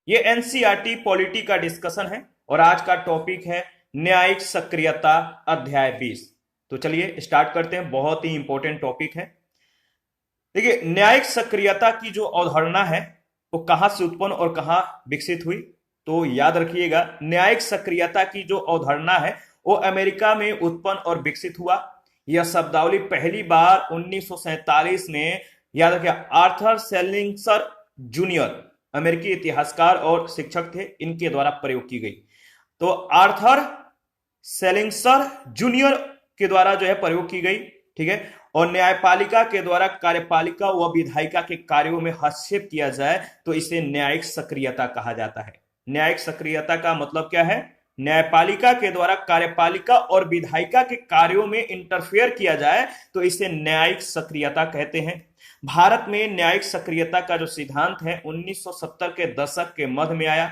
ये NCERT polity का discussion है और आज का टॉपिक है न्यायिक सक्रियता अध्याय 20। तो चलिए स्टार्ट करते हैं, बहुत ही इंपॉर्टेंट टॉपिक है। देखिए, न्यायिक सक्रियता की जो अवधारणा है वो कहां से उत्पन्न और कहां विकसित हुई, तो याद रखिएगा न्यायिक सक्रियता की जो अवधारणा है वो अमेरिका में उत्पन्न और विकसित हुआ। यह शब्दावली पहली बार 1947 में, याद रखिए, आर्थर सेलिंसर जूनियर अमेरिकी इतिहासकार और शिक्षक थे, इनके द्वारा प्रयोग की गई। तो आर्थर सेलिंसर जूनियर के द्वारा जो है प्रयोग की गई, ठीक है। और न्यायपालिका के द्वारा कार्यपालिका व विधायिका के कार्यों में हस्तक्षेप किया जाए तो इसे न्यायिक सक्रियता कहा जाता है। न्यायिक सक्रियता का मतलब क्या है? न्यायपालिका के द्वारा कार्यपालिका और विधायिका के कार्यों में इंटरफेयर किया जाए तो इसे न्यायिक सक्रियता कहते हैं। भारत में न्यायिक सक्रियता का जो सिद्धांत है 1970 के दशक के मध्य में आया।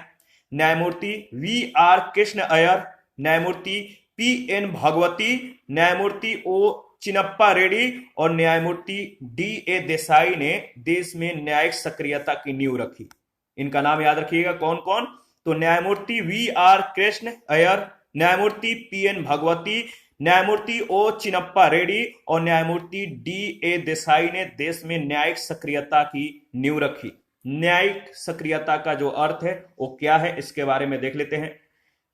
न्यायमूर्ति वी आर कृष्ण अय्यर, न्यायमूर्ति पी एन भगवती, न्यायमूर्ति ओ चिन्नप्पा रेड्डी और न्यायमूर्ति डी ए देसाई ने देश में न्यायिक सक्रियता की नींव रखी। इनका नाम याद रखिएगा कौन कौन? तो न्यायमूर्ति वी आर कृष्ण अय्यर, न्यायमूर्ति पी एन भगवती, न्यायमूर्ति ओ चिन्नप्पा रेड्डी और न्यायमूर्ति डी ए देसाई ने देश में न्यायिक सक्रियता की नींव रखी। न्यायिक सक्रियता का जो अर्थ है वो क्या है, इसके बारे में देख लेते हैं।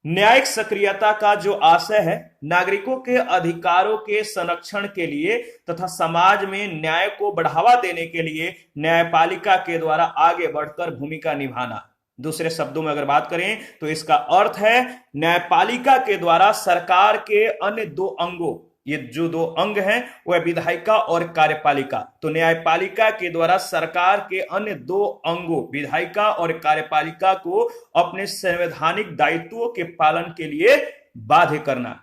न्यायिक सक्रियता का जो आशय है नागरिकों के अधिकारों के संरक्षण के लिए तथा समाज में न्याय को बढ़ावा देने के लिए न्यायपालिका के द्वारा आगे बढ़कर भूमिका निभाना। दूसरे शब्दों में अगर बात करें तो इसका अर्थ है न्यायपालिका के द्वारा सरकार के अन्य दो अंगों, ये जो दो अंग हैं वह विधायिका और कार्यपालिका, तो न्यायपालिका के द्वारा सरकार के अन्य दो अंगों विधायिका और कार्यपालिका को अपने संवैधानिक दायित्वों के पालन के लिए बाध्य करना,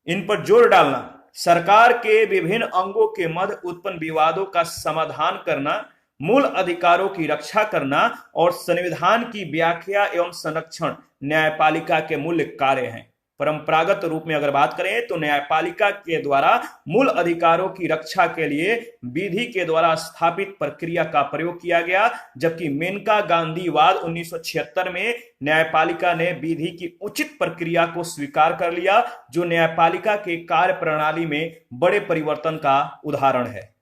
इन पर जोर डालना, सरकार के विभिन्न अंगों के मध्य उत्पन्न विवादों का समाधान करना, मूल अधिकारों की रक्षा करना और संविधान की व्याख्या एवं संरक्षण न्यायपालिका के मूल कार्य हैं। परंपरागत रूप में अगर बात करें तो न्यायपालिका के द्वारा मूल अधिकारों की रक्षा के लिए विधि के द्वारा स्थापित प्रक्रिया का प्रयोग किया गया, जबकि मेनका गांधीवाद 1976 में न्यायपालिका ने विधि की उचित प्रक्रिया को स्वीकार कर लिया, जो न्यायपालिका के कार्य प्रणाली में बड़े परिवर्तन का उदाहरण है।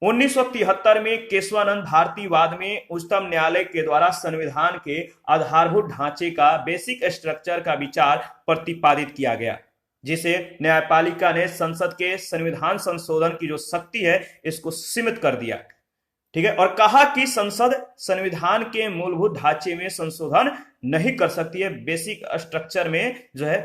1973 में केशवानंद भारतीवाद में उच्चतम न्यायालय के द्वारा संविधान के आधारभूत ढांचे का बेसिक स्ट्रक्चर का विचार प्रतिपादित किया गया, जिसे न्यायपालिका ने संसद के संविधान संशोधन की जो शक्ति है इसको सीमित कर दिया, ठीक है, और कहा कि संसद संविधान के मूलभूत ढांचे में संशोधन नहीं कर सकती है। बेसिक स्ट्रक्चर में जो है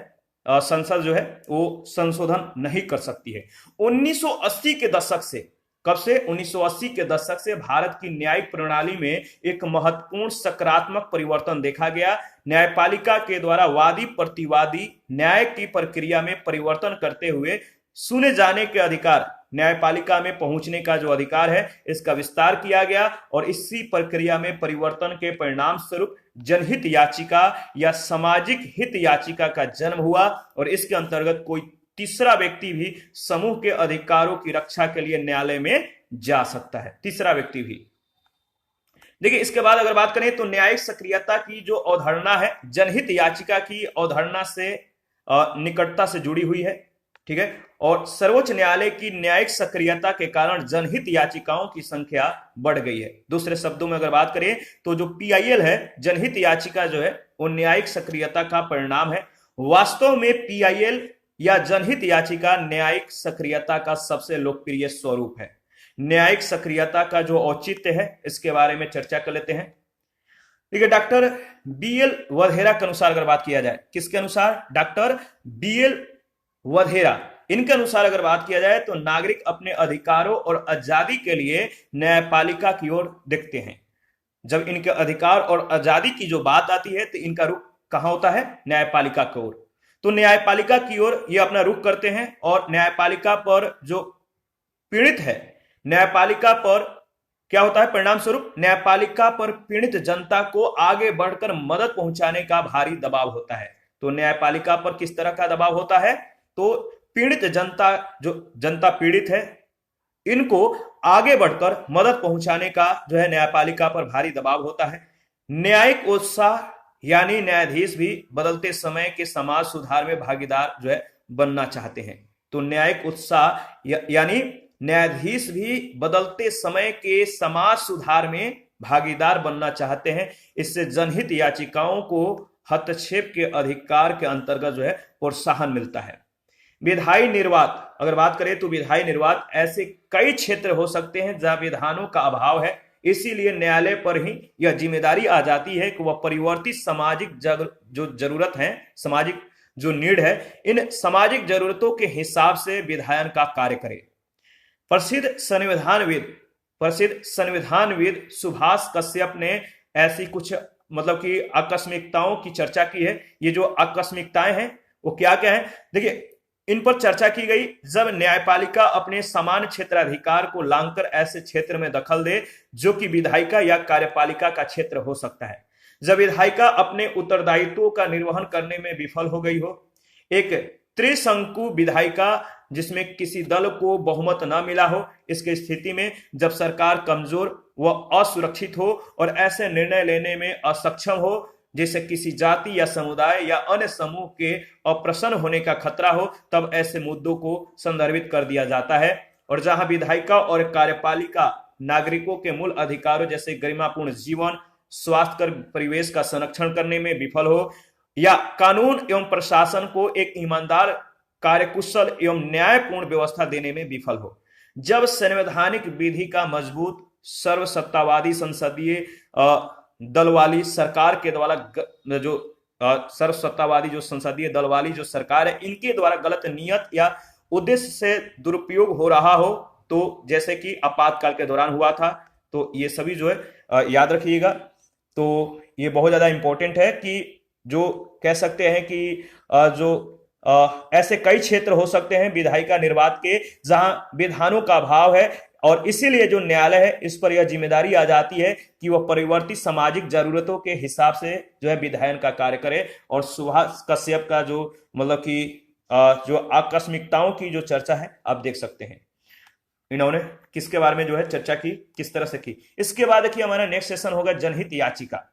संसद जो है वो संशोधन नहीं कर सकती है। 1980 के दशक से, कब से? 1980 के दशक से भारत की न्यायिक प्रणाली में एक महत्वपूर्ण सकारात्मक परिवर्तन देखा गया। न्यायपालिका के द्वारा वादी प्रतिवादी न्याय की प्रक्रिया में परिवर्तन करते हुए सुने जाने के अधिकार, न्यायपालिका में पहुंचने का जो अधिकार है इसका विस्तार किया गया और इसी प्रक्रिया में परिवर्तन के परिणाम स्वरूप जनहित याचिका या सामाजिक हित याचिका का जन्म हुआ और इसके अंतर्गत कोई तीसरा व्यक्ति भी समूह के अधिकारों की रक्षा के लिए न्यायालय में जा सकता है, तीसरा व्यक्ति भी। देखिए, इसके बाद अगर बात करें तो न्यायिक सक्रियता की जो अवधारणा है जनहित याचिका की अवधारणा से निकटता से जुड़ी हुई है, ठीक है, और सर्वोच्च न्यायालय की न्यायिक सक्रियता के कारण जनहित याचिकाओं की संख्या बढ़ गई है। दूसरे शब्दों में अगर बात करें तो जो पीआईएल है, जनहित याचिका जो है वो न्यायिक सक्रियता का परिणाम है। वास्तव में पीआईएल या जनहित याचिका न्यायिक सक्रियता का सबसे लोकप्रिय स्वरूप है। न्यायिक सक्रियता का जो औचित्य है इसके बारे में चर्चा कर लेते हैं। देखिए, डॉक्टर बीएल वधेरा के अनुसार अगर बात किया जाए, किसके अनुसार? डॉक्टर बीएल वधेरा, इनके अनुसार अगर बात किया जाए तो नागरिक अपने अधिकारों और आजादी के लिए न्यायपालिका की ओर देखते हैं। जब इनके अधिकार और आजादी की जो बात आती है तो इनका रुख कहां होता है? न्यायपालिका की ओर। तो न्यायपालिका की ओर ये अपना रुख करते हैं और न्यायपालिका पर जो पीड़ित है, न्यायपालिका पर क्या होता है? परिणाम स्वरूप न्यायपालिका पर पीड़ित जनता को आगे बढ़कर मदद पहुंचाने का भारी दबाव होता है। तो न्यायपालिका पर किस तरह का दबाव होता है? तो पीड़ित जनता, जो जनता पीड़ित है, इनको आगे बढ़कर मदद पहुंचाने का जो है न्यायपालिका पर भारी दबाव होता है। न्यायिक उत्साह यानी न्यायाधीश भी बदलते समय के समाज सुधार में भागीदार जो है बनना चाहते हैं। तो न्यायिक उत्साह यानी न्यायाधीश भी बदलते समय के समाज सुधार में भागीदार बनना चाहते हैं। इससे जनहित याचिकाओं को हस्तक्षेप के अधिकार के अंतर्गत जो है प्रोत्साहन मिलता है। विधायी निर्वात, अगर बात करें तो विधायी निर्वात ऐसे कई क्षेत्र हो सकते हैं जहां विधानों का अभाव है, इसीलिए न्यायालय पर ही यह जिम्मेदारी आ जाती है कि वह परिवर्तित सामाजिक जो जरूरत है, सामाजिक जो नीड है, इन सामाजिक जरूरतों के हिसाब से विधायन का कार्य करे। प्रसिद्ध संविधानविद सुभाष कश्यप ने ऐसी कुछ मतलब कि आकस्मिकताओं की चर्चा की है। ये जो आकस्मिकताएं हैं वो क्या क्या है, देखिए इन पर चर्चा की गई। जब न्यायपालिका अपने समान क्षेत्राधिकार को लांघकर ऐसे क्षेत्र में दखल दे जो कि विधायिका या कार्यपालिका का क्षेत्र हो सकता है। जब विधायिका अपने उत्तरदायित्वों का निर्वहन करने में विफल हो गई हो। एक त्रिशंकु विधायिका जिसमें किसी दल को बहुमत न मिला हो, इसकी स्थिति में जब सरकार कमजोर व असुरक्षित हो और ऐसे निर्णय लेने में असक्षम हो जैसे किसी जाति या समुदाय या अन्य समूह के अप्रसन्न होने का खतरा हो, तब ऐसे मुद्दों को संदर्भित कर दिया जाता है। और जहां विधायिका और कार्यपालिका नागरिकों के मूल अधिकारों जैसे गरिमापूर्ण जीवन, स्वास्थ्यकर परिवेश का संरक्षण करने में विफल हो या कानून एवं प्रशासन को एक ईमानदार, कार्यकुशल एवं न्यायपूर्ण व्यवस्था देने में विफल हो। जब संवैधानिक विधि का मजबूत सर्वसत्तावादी संसदीय दल वाली सरकार के द्वारा जो सर्वसत्तावादी जो संसदीय दल वाली जो सरकार है, इनके द्वारा गलत नियत या उद्देश्य से दुरुपयोग हो रहा हो, तो जैसे कि आपातकाल के दौरान हुआ था, तो ये सभी जो है याद रखिएगा। तो ये बहुत ज्यादा इंपॉर्टेंट है कि जो कह सकते हैं कि जो ऐसे कई क्षेत्र हो सकते हैं विधायिका निर्वात के जहां विधानों का अभाव है, और इसीलिए जो न्यायालय है इस पर यह जिम्मेदारी आ जाती है कि वह परिवर्तित सामाजिक जरूरतों के हिसाब से जो है विधायन का कार्य करे। और सुभाष कश्यप का जो मतलब कि जो आकस्मिकताओं की जो चर्चा है आप देख सकते हैं, इन्होंने किसके बारे में जो है चर्चा की, किस तरह से की। इसके बाद देखिए हमारा नेक्स्ट सेशन होगा जनहित याचिका।